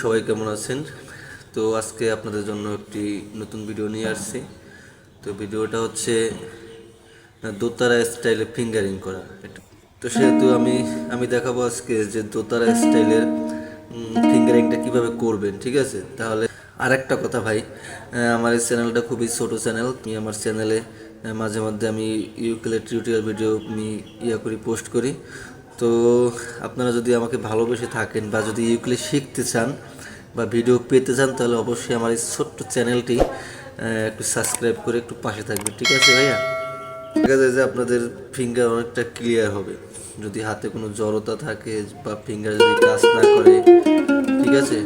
সবাই কেমন আছেন? তো আজকে আপনাদের জন্য একটি নতুন ভিডিও নিয়ে আসছি। তো ভিডিওটা হচ্ছে দোতারা স্টাইলে ফিঙ্গারিং করা। তো সেহেতু আমি দেখাবো আজকে যে দোতারা স্টাইলের ফিঙ্গারিংটা কিভাবে করবেন, ঠিক আছে? তাহলে আর একটা কথা ভাই, আমার এই চ্যানেলটা খুবই ছোটো চ্যানেল। আমার চ্যানেলে মাঝে মধ্যে আমি ইউকেলেলে টিউটোরিয়াল ভিডিও আমি করি, পোস্ট করি। তো আপনারা যদি আমাকে ভালোবেসে থাকেন বা যদি ইউকেলেলে শিখতে চান বা ভিডিও পেতে চান, তাহলে অবশ্যই আমার এই ছোট্ট চ্যানেলটি একটু সাবস্ক্রাইব করে একটু পাশে থাকবেন, ঠিক আছে ভাইয়া? দেখা যায় যে আপনাদের ফিঙ্গার অনেকটা ক্লিয়ার হবে। যদি হাতে কোনো জড়তা থাকে বা ফিঙ্গার যদি কাজ না করে, ঠিক আছে,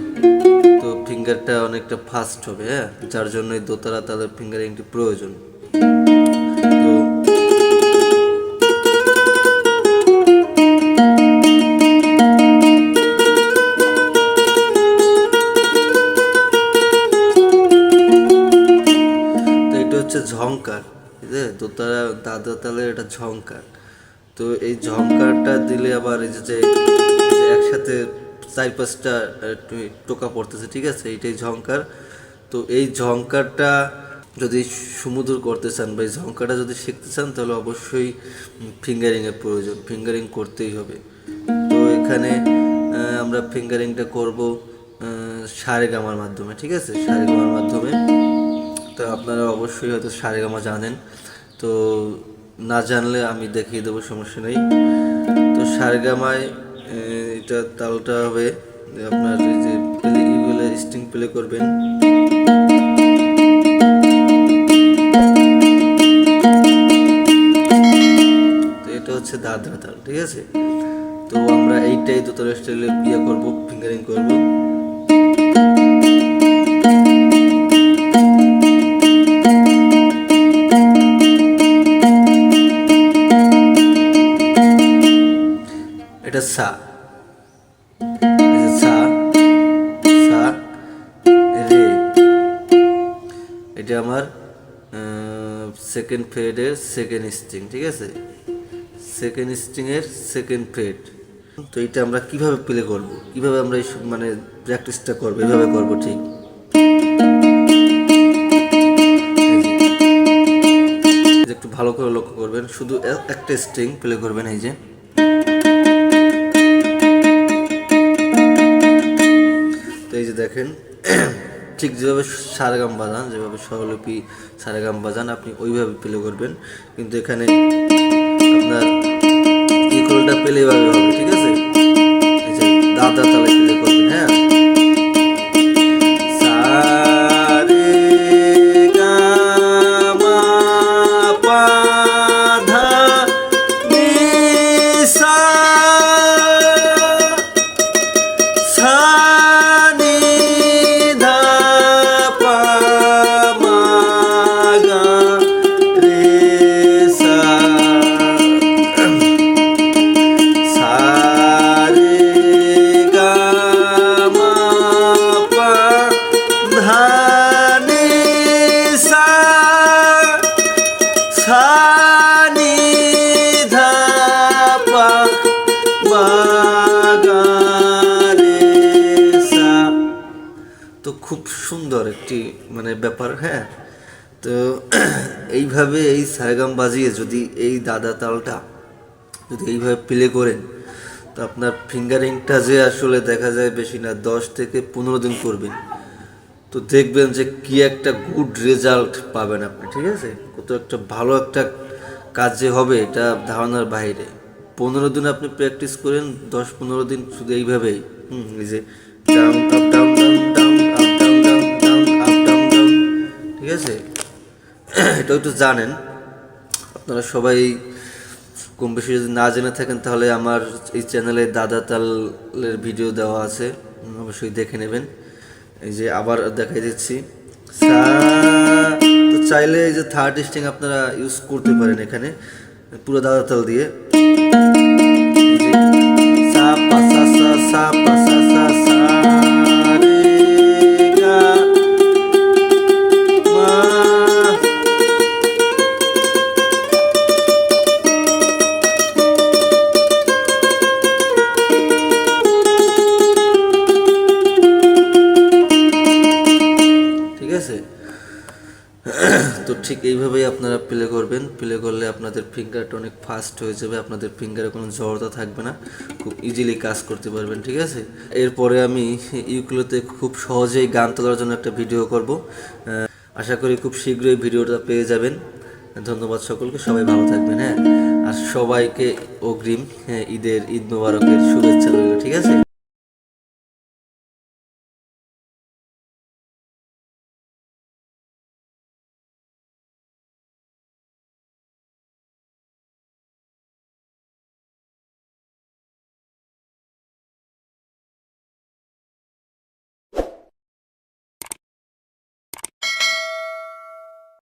তো ফিঙ্গারটা অনেকটা ফাস্ট হবে। হ্যাঁ, যার জন্য এই দোতারা তাদের ফিঙ্গারিংটি প্রয়োজন। তো এটা হচ্ছে ঝংকার, দোতারা দাদা তালের এটা ঝংকার। তো এই ঝংকারটা দিলে আবার এই যে একসাথে 4-5টা টোকা পড়তেছে, ঠিক আছে, এইটাই ঝংকার। তো এই ঝংকারটা যদি সুমধুর করতে চান বা এই ঝংকারটা যদি শিখতে চান, তাহলে অবশ্যই ফিঙ্গারিংয়ের প্রয়োজন, ফিঙ্গারিং করতেই হবে। তো এখানে আমরা ফিঙ্গারিংটা করব সারেগামার মাধ্যমে, ঠিক আছে, সারেগামার মাধ্যমে। তো আপনারা অবশ্যই হয়তো সারেগামা জানেন, তো না জানলে আমি দেখিয়ে দেবো, সমস্যা নেই। তো সারেগামায় এটা তালটা হবে আপনার এই যে ইগুলো স্ট্রিং প্লে করবেন। তো এটা হচ্ছে দাদরা তাল, ঠিক আছে। তো আমরা এইটাই দোতারা স্টাইলে করবো, ফিঙ্গারিং করবো। এটা সা, সা সা রে, এটা আমার সেকেন্ড ফ্রেডের সেকেন্ড স্ট্রিং, ঠিক আছে, সেকেন্ড স্ট্রিংয়ের সেকেন্ড ফ্রেড। তো এটা আমরা কিভাবে প্লে করব, কিভাবে আমরা মানে প্র্যাকটিসটা করবো, এভাবে করবো, ঠিক। একটু ভালো করে লক্ষ্য করবেন, শুধু একটা স্ট্রিং প্লে করবেন, এই যে। তো এই যে দেখেন, ঠিক যেভাবে সারেগাম বাজান, যেভাবে স্বরলিপি সারেগাম বাজান, আপনি ওইভাবে প্লে করবেন। কিন্তু এখানে আপনার ইকুয়ালটা প্লে এভাবে হবে, ঠিক আছে। এই যে দাদা তালে প্লে করবেন, হ্যাঁ। তো খুব সুন্দর একটি মানে ব্যাপার, হ্যাঁ। তো এইভাবে এই সারেগাম বাজিয়ে যদি এই দাদা তালটা যদি এইভাবে প্লে করেন, তো আপনার ফিঙ্গারিংটা যে আসলে দেখা যায় বেশি না 10 থেকে 15 দিন করবেন, তো দেখবেন যে কি একটা গুড রেজাল্ট পাবেন আপনি, ঠিক আছে। কত একটা ভালো একটা কাজ যে হবে, এটা ধারণার বাইরে। 15 দিন আপনি প্র্যাকটিস করেন, 10-15 দিন শুধু এইভাবেই, এই যে down up down down down up down down down up down down, ঠিক আছে। এটাও একটু জানেন আপনারা সবাই, কম বেশি যদি না জেনে থাকেন, তাহলে আমার এই চ্যানেলে দাদা তালের ভিডিও দেওয়া আছে, অবশ্যই দেখে নেবেন। এই যে আবার দেখাই দিচ্ছি, সা। তো চাইলে এই যে থার্ড স্ট্রিং আপনারা ইউজ করতে পারেন এখানে, পুরো দাদা তাল দিয়ে। সা পা সা সা সা পা সা সা সা রে গা মা। ঠিক এইভাবেই আপনারা প্লে করবেন। প্লে করলে আপনাদের ফিঙ্গারটা অনেক ফাস্ট হয়ে যাবে, আপনাদের ফিঙ্গারে কোনো জড়তা থাকবে না, খুব ইজিলি কাজ করতে পারবেন, ঠিক আছে। এরপরে আমি ইউকুলেতে খুব সহজেই গান তোলার জন্য একটা ভিডিও করব। আশা করি খুব শীঘ্রই ভিডিওটা পেয়ে যাবেন। ধন্যবাদ সকলকে, সবাই ভালো থাকবেন। হ্যাঁ, আর সবাইকে অগ্রিম ঈদ মোবারকের শুভেচ্ছা রইল, ঠিক আছে।